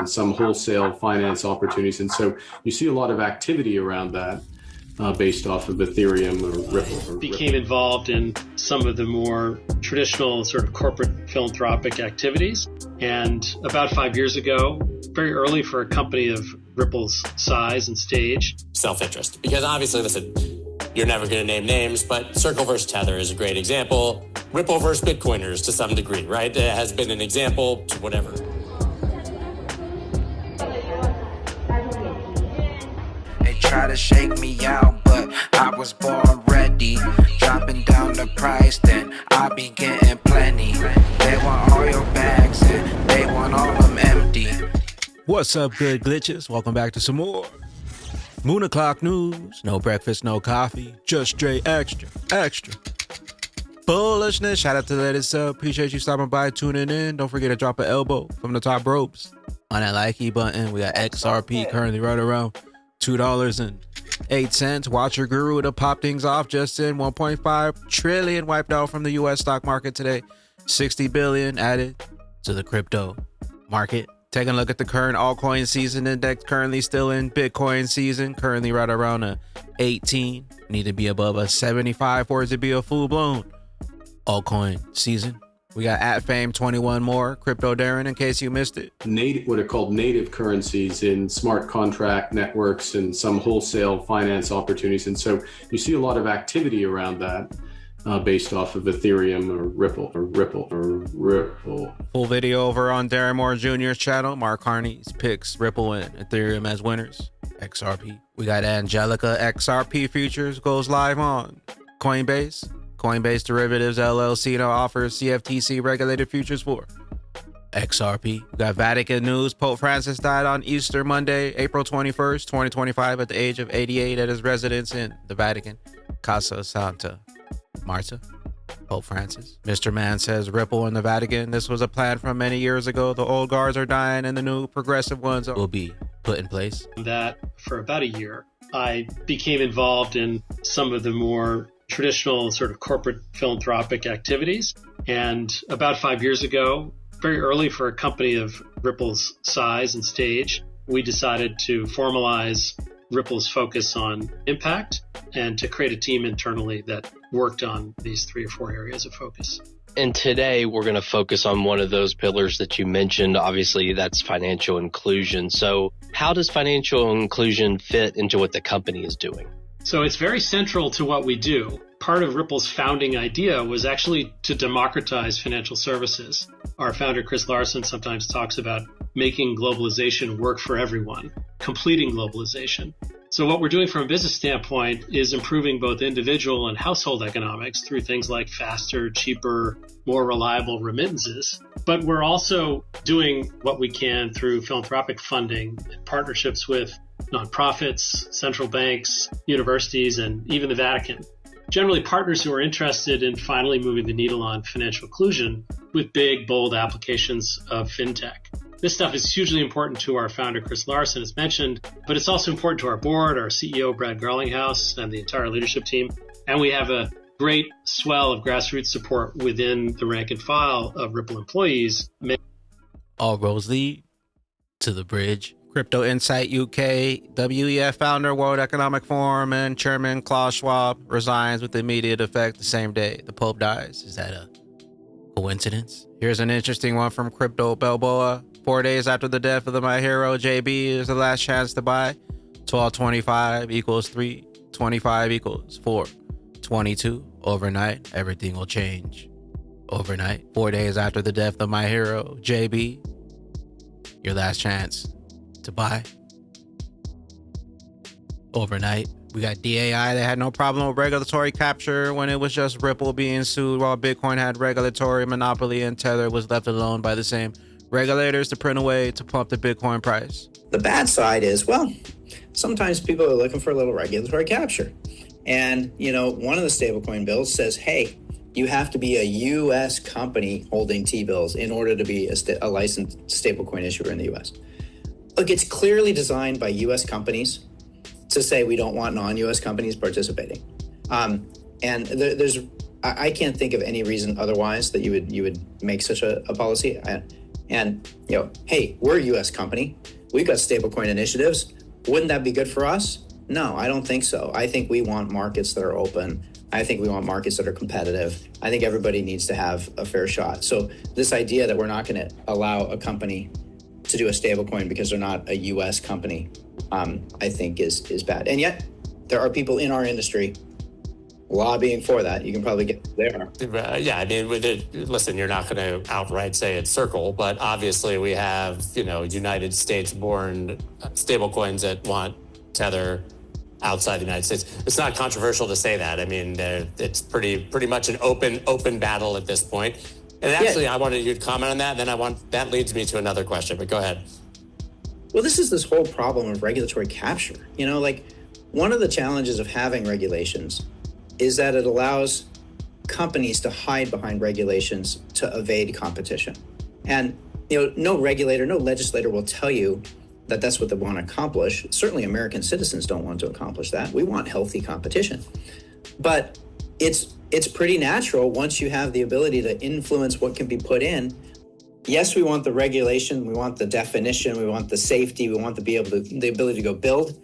some wholesale finance opportunities. And so you see a lot of activity around that based off of Ethereum or Ripple. Became involved in some of the more traditional sort of corporate philanthropic activities. And about 5 years ago, very early for a company of Ripple's size and stage. Self-interest. Because obviously, listen, you're never going to name names, but Circle versus Tether is a great example. Ripple versus Bitcoiners to some degree, right? It has been an example to whatever. They try to shake me out, but I was born ready. Dropping down the price, then I be getting plenty. They want all your bags and they want all them empty. What's up, good glitches? Welcome back to some more Moon O'Clock News. No breakfast, no coffee, just straight extra bullishness. Shout out to the latest sub. Appreciate you stopping by, tuning in. Don't forget to drop an elbow from the top ropes on that likey button. We got XRP currently right around $2.08. Watcher Guru to pop things off just in 1.5 trillion wiped out from the U.S. stock market today. 60 billion added to the crypto market. Taking a look at the current altcoin season index, currently still in Bitcoin season, currently right around a 18. Need to be above a 75 for it to be a full-blown altcoin season. We got at Fame 21 more, Crypto Darren, in case you missed it. What are called native currencies in smart contract networks and some wholesale finance opportunities. And so you see a lot of activity around that based off of Ethereum or Ripple. Full video over on Darren Moore Jr.'s channel. Mark Harney's picks Ripple and Ethereum as winners. XRP. We got Angelica XRP futures goes live on Coinbase. Coinbase Derivatives LLC now offers CFTC regulated futures for XRP. We got Vatican news. Pope Francis died on Easter Monday, April 21st, 2025 at the age of 88 at his residence in the Vatican, Casa Santa Marta. Pope Francis. Mr. Man says Ripple in the Vatican. This was a plan from many years ago. The old guards are dying and the new progressive ones will be put in place. That for about a year, I became involved in some of the more traditional sort of corporate philanthropic activities. And about 5 years ago, very early for a company of Ripple's size and stage, we decided to formalize Ripple's focus on impact and to create a team internally that worked on these 3 or 4 areas of focus. And today we're going to focus on one of those pillars that you mentioned. Obviously, that's financial inclusion. So how does financial inclusion fit into what the company is doing? So it's very central to what we do. Part of Ripple's founding idea was actually to democratize financial services. Our founder, Chris Larson, sometimes talks about making globalization work for everyone, completing globalization. So what we're doing from a business standpoint is improving both individual and household economics through things like faster, cheaper, more reliable remittances. But we're also doing what we can through philanthropic funding and partnerships with nonprofits, central banks, universities, and even the Vatican. Generally, partners who are interested in finally moving the needle on financial inclusion with big, bold applications of fintech. This stuff is hugely important to our founder, Chris Larson, as mentioned, but it's also important to our board, our CEO, Brad Garlinghouse, and the entire leadership team. And we have a great swell of grassroots support within the rank and file of Ripple employees. All roads lead to the bridge. Crypto Insight UK, WEF founder, World Economic Forum, and Chairman Klaus Schwab resigns with immediate effect the same day the Pope dies. Is that a coincidence? Here's an interesting one from Crypto Balboa. 4 days after the death of my hero, JB is the last chance to buy. 1225 equals 3. 25 equals 4. 22. Overnight, everything will change. Overnight. 4 days after the death of my hero, JB, your last chance to buy. Overnight. We got DAI that had no problem with regulatory capture when it was just Ripple being sued, while Bitcoin had regulatory monopoly and Tether was left alone by the same regulators to print away to pump the Bitcoin price. The bad side is, well, sometimes people are looking for a little regulatory capture. And, one of the stablecoin bills says, hey, you have to be a U.S. company holding T-bills in order to be a licensed stablecoin issuer in the U.S. Look, it's clearly designed by U.S. companies to say we don't want non-U.S. companies participating. I can't think of any reason otherwise that you would make such a policy. And, hey, we're a US company. We've got stablecoin initiatives. Wouldn't that be good for us? No, I don't think so. I think we want markets that are open. I think we want markets that are competitive. I think everybody needs to have a fair shot. So this idea that we're not going to allow a company to do a stablecoin because they're not a US company, I think is bad. And yet there are people in our industry lobbying for that. You can probably get there. Yeah, I mean, listen, you're not going to outright say it's Circle, but obviously we have, United States-born stablecoins that want Tether outside the United States. It's not controversial to say that. I mean, it's pretty much an open battle at this point. And actually, I wanted you to comment on that. And then that leads me to another question. But go ahead. Well, this is this whole problem of regulatory capture. One of the challenges of having regulations is that it allows companies to hide behind regulations to evade competition. And, no regulator, no legislator will tell you that that's what they want to accomplish. Certainly American citizens don't want to accomplish that. We want healthy competition. But it's pretty natural once you have the ability to influence what can be put in. Yes, we want the regulation, we want the definition, we want the safety, we want the ability to go build.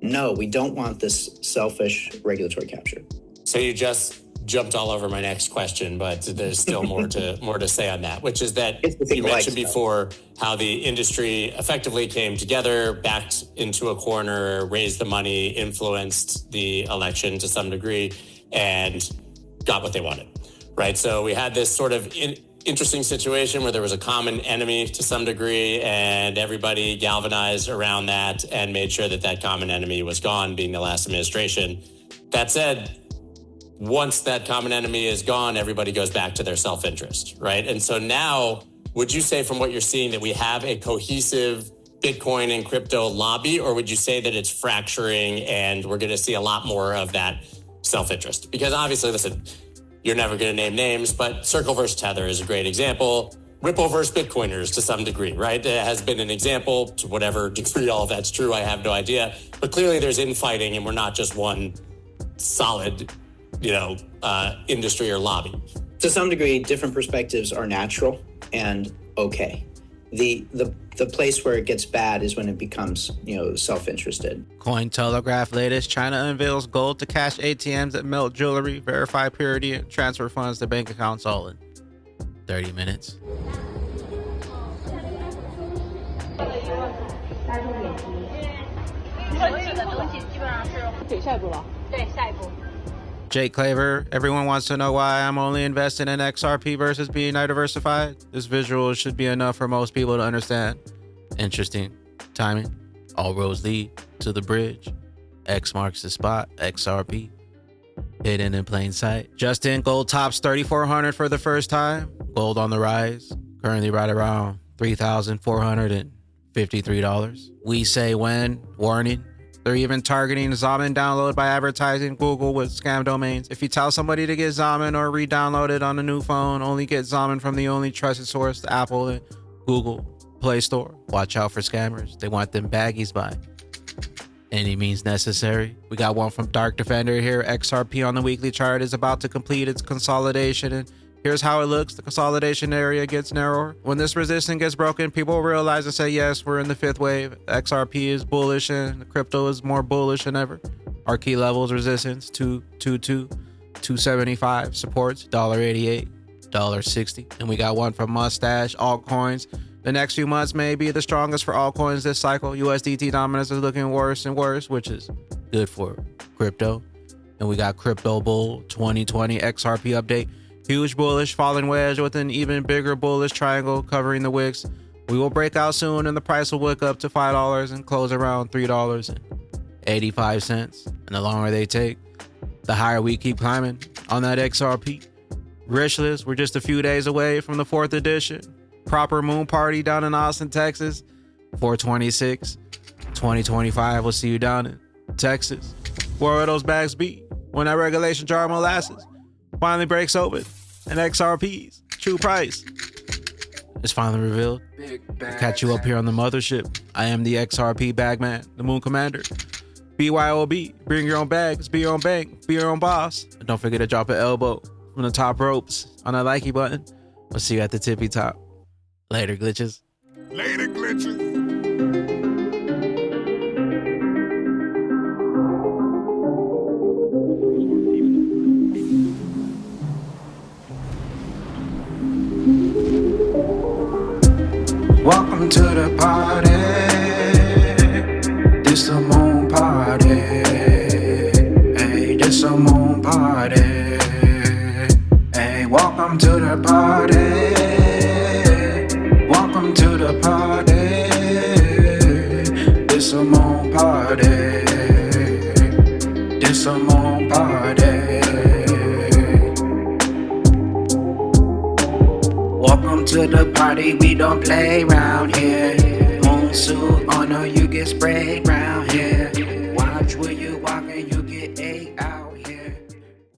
No, we don't want this selfish regulatory capture. So you just jumped all over my next question, but there's still more to say on that, which is that you mentioned before how the industry effectively came together, backed into a corner, raised the money, influenced the election to some degree, and got what they wanted, right? So we had this sort of interesting situation where there was a common enemy to some degree, and everybody galvanized around that and made sure that common enemy was gone, being the last administration. That said, once that common enemy is gone, everybody goes back to their self-interest, right? And so now, would you say from what you're seeing that we have a cohesive Bitcoin and crypto lobby, or would you say that it's fracturing and we're going to see a lot more of that self-interest? Because obviously, listen, you're never going to name names, but Circle versus Tether is a great example. Ripple versus Bitcoiners to some degree, right? It has been an example. To whatever degree all of that's true, I have no idea. But clearly there's infighting and we're not just one solid industry or lobby. To some degree, different perspectives are natural and okay. The place where it gets bad is when it becomes, self-interested. Cointelegraph latest: China unveils gold to cash ATMs that melt jewelry, verify purity, and transfer funds to bank accounts all in 30 minutes. Jake Claver, everyone wants to know why I'm only invested in XRP versus being diversified. This visual should be enough for most people to understand. Interesting timing. All roads lead to the bridge. X marks the spot. XRP. Hidden in plain sight. Just in, gold tops 3,400 for the first time. Gold on the rise. Currently right around $3,453. We say when. Warning. They're even targeting Zamin download by advertising Google with scam domains. If you tell somebody to get Zamin or re-download it on a new phone, only get Zamin from the only trusted source, the Apple and Google Play Store. Watch out for scammers. They want them baggies by any means necessary. We got one from Dark Defender here. XRP on the weekly chart is about to complete its consolidation, and here's how it looks. The consolidation area gets narrower. When this resistance gets broken, people realize and say, yes, we're in the fifth wave. XRP is bullish and the crypto is more bullish than ever. Our key levels: resistance, 222, 275, supports, $1.88, $1.60. And we got one from Mustache, altcoins. The next few months may be the strongest for altcoins this cycle. USDT dominance is looking worse and worse, which is good for crypto. And we got Crypto Bull 2020 XRP update. Huge bullish falling wedge with an even bigger bullish triangle covering the wicks. We will break out soon and the price will wick up to $5 and close around $3.85. And the longer they take, the higher we keep climbing on that XRP. Rich list, we're just a few days away from the 4th edition. Proper moon party down in Austin, Texas. 4/26, 2025. We'll see you down in Texas. Where will those bags be when that regulation jar of molasses finally breaks open and XRP's true price is finally revealed? I'll catch you up here on the mothership. I am the XRP bagman, the moon commander. BYOB, bring your own bags, be your own bank, be your own boss. And don't forget to drop an elbow from the top ropes on that likey button. We'll see you at the tippy top. Later, glitches. Later, glitches. Welcome to the party. This a moon party. Hey, this a moon party. Hey, welcome to the party. Welcome to the party. This a moon party. This a moon party. Welcome to the party, we don't play round here. Moon suit on or you get sprayed round